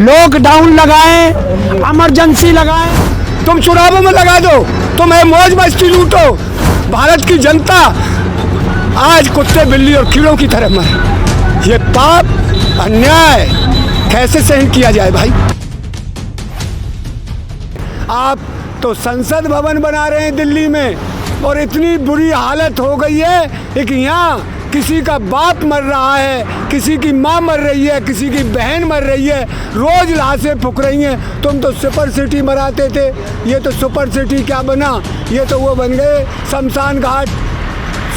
Lockdown लगाएं, emergency लगाएं, तुम चुनावों में लगा दो, तुम मौज मस्ती लूटो। भारत की जनता आज कुत्ते बिल्ली और कीड़ों की तरह मरे। ये पाप अन्याय कैसे सहन किया जाए भाई। आप तो संसद भवन बना रहे हैं दिल्ली में, और इतनी बुरी हालत हो गई है कि यहाँ किसी का बाप मर रहा है, किसी की माँ मर रही है, किसी की बहन मर रही है, रोज लाशें फूक रही हैं। तुम तो सुपर सिटी बनाते थे, ये तो सुपर सिटी क्या बना, ये तो वो बन गए शमशान घाट।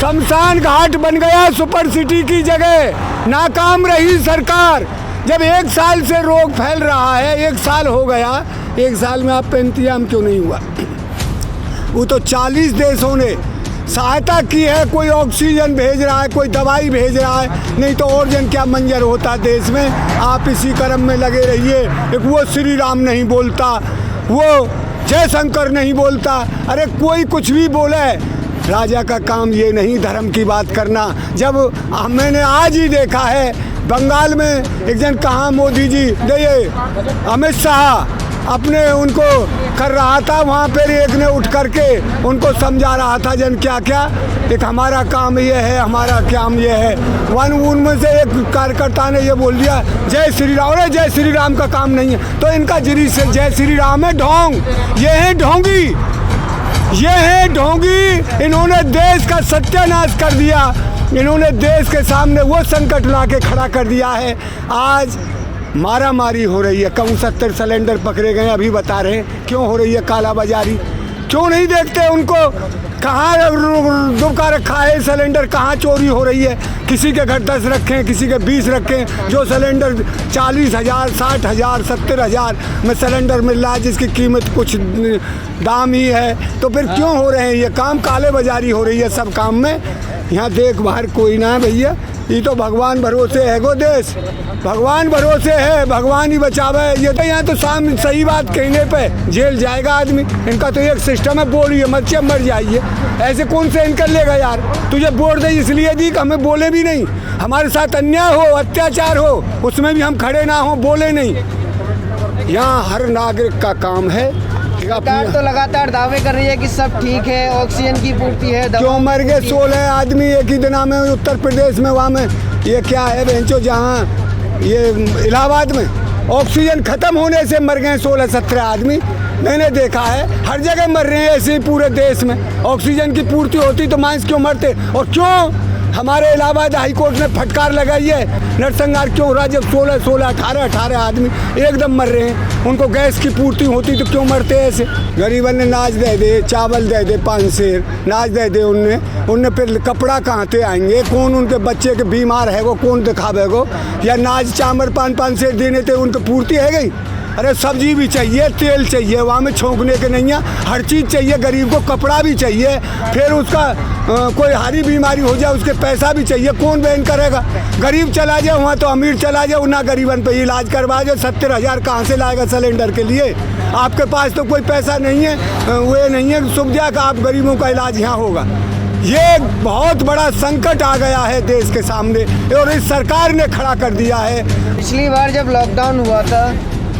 शमशान घाट बन गया सुपर सिटी की जगह। नाकाम रही सरकार। जब 1 साल से रोग फैल रहा है, 1 साल हो गया, 1 साल में आप पे इंतजाम क्यों नहीं हुआ। वो तो 40 देशों ने सहायता की है, कोई ऑक्सीजन भेज रहा है, कोई दवाई भेज रहा है, नहीं तो और जन क्या मंजर होता देश में। आप इसी कर्म में लगे रहिए। एक वो श्री राम नहीं बोलता, वो जय शंकर नहीं बोलता, अरे कोई कुछ भी बोले, राजा का काम ये नहीं धर्म की बात करना। जब मैंने आज ही देखा है बंगाल में एक जन कहाँ मोदी जी ये अमित शाह अपने उनको कर रहा था, वहाँ पर एक ने उठ करके उनको समझा रहा था जन क्या क्या, एक हमारा काम ये है, हमारा काम ये है। उनमें से एक कार्यकर्ता ने ये बोल दिया जय श्री राम। अरे जय श्री राम का काम नहीं है, तो इनका जिरी से जय श्री राम है ढोंग। ये है ढोंगी, ये है ढोंगी। इन्होंने देश का सत्यानाश कर दिया, इन्होंने देश के सामने वो संकट ला के खड़ा कर दिया है। आज मारा मारी हो रही है, कम 70 सिलेंडर पकड़े गए, अभी बता रहे हैं क्यों हो रही है काला बाजारी। क्यों नहीं देखते उनको, कहाँ दुबका रखा है सिलेंडर, कहाँ चोरी हो रही है। किसी के घर 10 रखें, किसी के 20 रखें। जो सिलेंडर 40,000, 60,000, 70,000 में सिलेंडर मिल रहा है, जिसकी कीमत कुछ दाम ही है, तो फिर क्यों हो रहे हैं ये काम। काले बाजारी हो रही है सब काम में। यहाँ देख बाहर कोई ना है भैया, ये तो भगवान भरोसे है गो देश, भगवान भरोसे है, भगवान ही बचावे। ये तो यहाँ तो सामने सही बात कहने पे जेल जाएगा आदमी। इनका तो एक सिस्टम है, बोलिए मत मर जाइए। ऐसे कौन से इनकर लेगा यार। तुझे वोट दे इसलिए दी कि हमें बोले भी नहीं, हमारे साथ अन्याय हो, अत्याचार हो, उसमें भी हम खड़े ना हो, बोले नहीं। यहाँ हर नागरिक का काम है। सरकार तो लगातार दावे कर रही है कि सब ठीक है, ऑक्सीजन की पूर्ति है। क्यों मर गए 16 आदमी एक ही दिन में उत्तर प्रदेश में। वहाँ में ये क्या है बेंचो, जहाँ ये इलाहाबाद में ऑक्सीजन खत्म होने से मर गए 16-17 आदमी। मैंने देखा है हर जगह मर रहे हैं ऐसे ही पूरे देश में। ऑक्सीजन की पूर्ति होती तो मांस क्यों मरते। और क्यों हमारे इलाहाबाद हाई कोर्ट ने फटकार लगाई है, नरसंहार क्यों हो रहा जब 16, 18 आदमी एकदम मर रहे हैं। उनको गैस की पूर्ति होती तो क्यों मरते ऐसे। गरीबन ने नाच दे दे, चावल दे दे 5 सेर, नाच दे दे उनने फिर कपड़ा कहाँ से आएंगे। कौन उनके बच्चे के बीमार है वो कौन दिखावे गो, या नाच चावल 5 सेर देने थे उनको पूर्ति है गई। अरे सब्जी भी चाहिए, तेल चाहिए, वहाँ में छोंकने के नहीं है, हर चीज़ चाहिए। गरीब को कपड़ा भी चाहिए, फिर उसका कोई हारी बीमारी हो जाए उसके पैसा भी चाहिए। कौन बहन करेगा। गरीब चला जाए वहाँ तो अमीर चला जाए, ना गरीबन पे इलाज करवा जाए। 70,000 कहाँ से लाएगा सिलेंडर के लिए। आपके पास तो कोई पैसा नहीं है, वो नहीं है सुविधा का आप गरीबों का इलाज यहाँ होगा। ये बहुत बड़ा संकट आ गया है देश के सामने, और इस सरकार ने खड़ा कर दिया है। पिछली बार जब लॉकडाउन हुआ था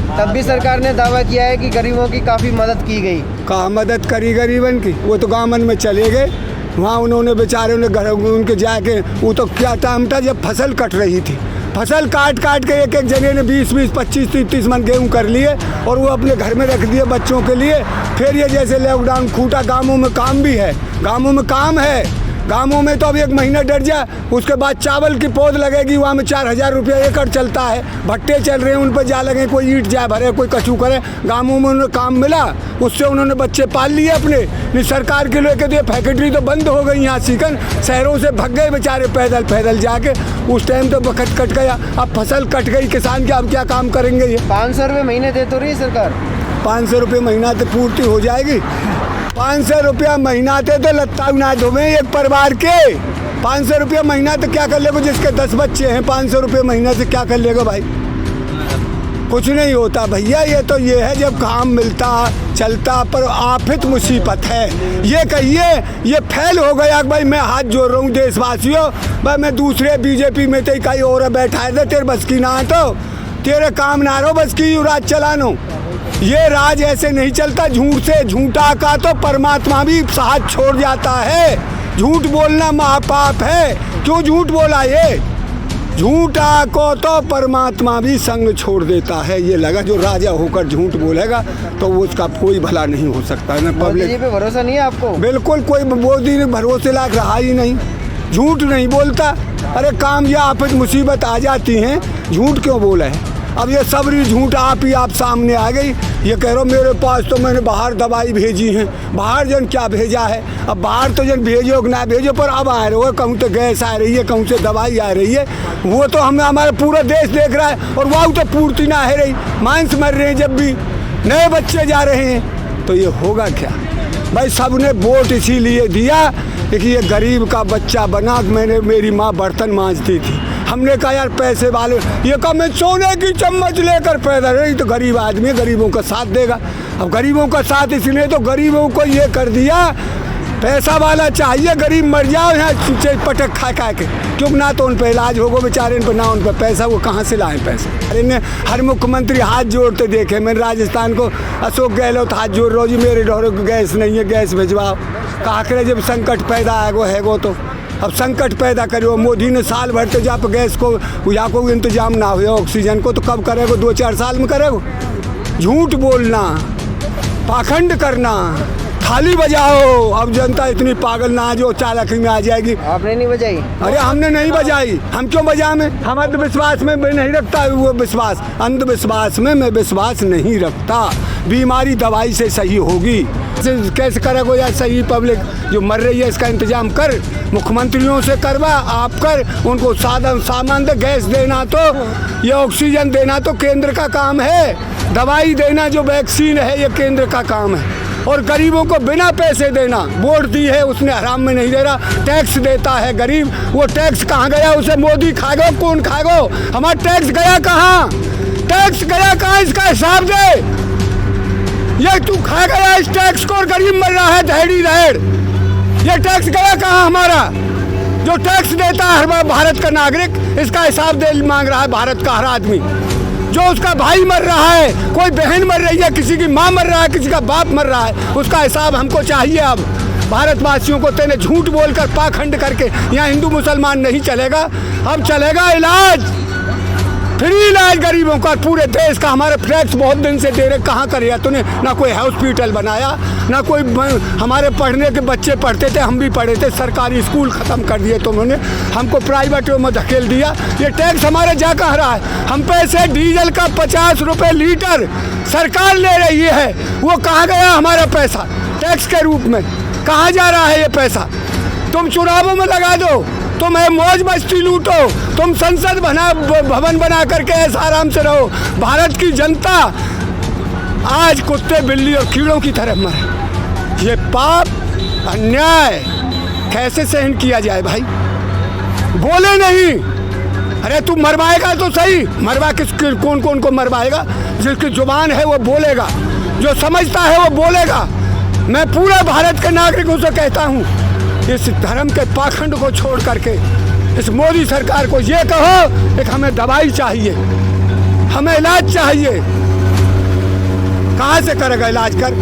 तब भी सरकार ने दावा किया है कि गरीबों की काफ़ी मदद की गई। कहाँ मदद करी गरीबन की, वो तो गाँव में चले गए। वहाँ उन्होंने बेचारे ने घर उनके जाके, वो तो क्या टाइम था जब फसल कट रही थी, फसल काट के एक जने ने 20-20, 25-30 मन गेहूँ कर लिए और वो अपने घर में रख दिए बच्चों के लिए। फिर ये जैसे लॉकडाउन फूटा, गाँवों में काम भी है, गाँवों में काम है। गाँवों में तो अब 1 महीना डर जा, उसके बाद चावल की पौध लगेगी, वहाँ में 4,000 रुपया एकड़ चलता है। भट्टे चल रहे हैं, उन पर जा लगे, कोई ईंट जा भरे, कोई कचू करे। गाँवों में उन्हें काम मिला, उससे उन्होंने बच्चे पाल लिए अपने। सरकार के लेके तो ये फैक्ट्री तो बंद हो गई यहाँ सीकन, शहरों से भग गए बेचारे पैदल जाके। उस टाइम तो वक्त कट गया, अब फसल कट गई किसान की, अब क्या काम करेंगे ये। 500 रुपये महीने दे तो रही सरकार। 500 रुपये महीना तो पूर्ति हो जाएगी। 500 रुपया महीना थे तो लत्ता ना धोवे एक परिवार के। 500 रुपया महीना तो क्या कर लेगा, जिसके 10 बच्चे हैं 500 रुपये महीना से क्या कर लेगा भाई। कुछ नहीं होता भैया। ये तो ये है जब काम मिलता चलता, पर आफत मुसीबत है। ये कहिए ये फैल हो गया भाई। मैं हाथ जोड़ रहा हूँ देशवासियों, भाई मैं दूसरे बीजेपी में तो कहीं और बैठा है तेरे बस की ना तो तेरे काम ना रहो बस की राज चलानो। ये राज ऐसे नहीं चलता झूठ से। झूठा का तो परमात्मा भी साथ छोड़ जाता है। झूठ बोलना महापाप है। क्यों झूठ बोला ये? झूठा को तो परमात्मा भी संग छोड़ देता है। ये लगा जो राजा होकर झूठ बोलेगा तो उसका कोई भला नहीं हो सकता है ना। मोदी जी पे भरोसा नहीं है आपको? बिल्कुल कोई मोदी ने भरोसे लायक रहा ही नहीं। झूठ नहीं बोलता। अरे काम या आफत मुसीबत आ जाती हैं, झूठ क्यों बोला है? अब ये सबरी झूठ आप सामने आ गई। ये कह रहे हो मेरे पास तो मैंने बाहर दवाई भेजी है। बाहर जन क्या भेजा है? अब बाहर तो जन भेजो कि ना भेजो, पर अब आ रहे हो कहूँ तो गैस आ रही है, कहूँ से दवाई आ रही है। वो तो हमें हमारा पूरा देश देख रहा है और वाह तो पूर्ति ना है रही। मांस मर रहे हैं, जब भी नए बच्चे जा रहे हैं तो ये होगा क्या भाई? सबने वोट इसीलिए दिया कि ये गरीब का बच्चा बना। मेरी माँ बर्तन मांजती थी, हमने कहा यार पैसे वाले, ये कहा मैं सोने की चम्मच लेकर पैदा रही। तो गरीब आदमी गरीबों का साथ देगा। अब गरीबों का साथ इसलिए तो गरीबों को ये कर दिया पैसा वाला चाहिए, गरीब मर जाओ यहाँ पटक खा के, क्योंकि ना तो उन पर इलाज होगा बेचारे, इन पर ना उन पर पैसा, वो कहाँ से लाएं पैसा? अरे ने हर मुख्यमंत्री हाथ जोड़ते देखे। मैंने राजस्थान को अशोक गहलोत हाथ जोड़ रहा जी मेरे ढोरों को गैस नहीं है, गैस भिजवाओ। कहा करे जब संकट पैदा है तो अब संकट पैदा करो। मोदी ने साल भर तो जब गैस को या को इंतजाम ना हुआ ऑक्सीजन को, तो कब करेगा? 2-4 साल में करेगा। झूठ बोलना, पाखंड करना, थाली बजाओ। अब जनता इतनी पागल ना जो चालाकी में आ जाएगी। आपने नहीं बजाई? अरे हमने नहीं बजाई, हम क्यों बजाएं? हम अंधविश्वास में नहीं रखता वो विश्वास। अंधविश्वास में मैं विश्वास नहीं रखता। बीमारी दवाई से सही होगी। कैसे करेगा यार? सही पब्लिक जो मर रही है इसका इंतजाम कर, मुख्यमंत्रियों से करवा, आप कर, उनको साधन सामान दे। गैस देना तो, ये ऑक्सीजन देना तो केंद्र का काम है। दवाई देना जो वैक्सीन है ये केंद्र का काम है। और गरीबों को बिना पैसे देना, वोट दी है उसने हराम में नहीं दे रहा, टैक्स देता है गरीब। वो टैक्स कहाँ गया? उसे मोदी खाएगा, कौन खाएगा? हमारा टैक्स गया कहाँ? टैक्स गया कहाँ? इसका हिसाब दे। ये तू खा गया इस टैक्स को और गरीब मर रहा है धैड़ी धैड़। ये टैक्स गया कहाँ हमारा? जो टैक्स देता है हर भारत का नागरिक, इसका हिसाब दे मांग रहा है भारत का हर आदमी। जो उसका भाई मर रहा है, कोई बहन मर रही है, किसी की माँ मर रहा है, किसी का बाप मर रहा है, उसका हिसाब हमको चाहिए। अब भारतवासियों को तेने झूठ बोलकर पाखंड करके यहाँ हिंदू मुसलमान नहीं चलेगा। अब चलेगा इलाज, फ्री इलाज गरीबों का पूरे देश का। हमारे टैक्स बहुत दिन से दे रहे, कहाँ कर तूने? ना कोई हॉस्पिटल बनाया, ना कोई हमारे पढ़ने के बच्चे पढ़ते थे, हम भी पढ़े थे, सरकारी स्कूल ख़त्म कर दिए तुमने, हमको प्राइवेट में धकेल दिया। ये टैक्स हमारे जा कहाँ रहा है? हम पैसे डीजल का 50 रुपये लीटर सरकार ले रही है, वो कहाँ गया हमारा पैसा? टैक्स के रूप में कहाँ जा रहा है ये पैसा? तुम चुनावों में लगा दो, तुम मौज मस्ती लूटो, तुम संसद भवन बना करके ऐसा आराम से रहो। भारत की जनता आज कुत्ते बिल्ली और कीड़ों की तरह मरे। ये पाप अन्याय कैसे सहन किया जाए भाई? बोले नहीं। अरे तू मरवाएगा तो सही, मरवा कौन कौन को मरवाएगा? जिसकी जुबान है वो बोलेगा, जो समझता है वो बोलेगा। मैं पूरे भारत के नागरिकों से कहता हूँ, इस धर्म के पाखंड को छोड़ करके इस मोदी सरकार को ये कहो कि हमें दवाई चाहिए, हमें इलाज चाहिए। कहाँ से करेगा इलाज? कर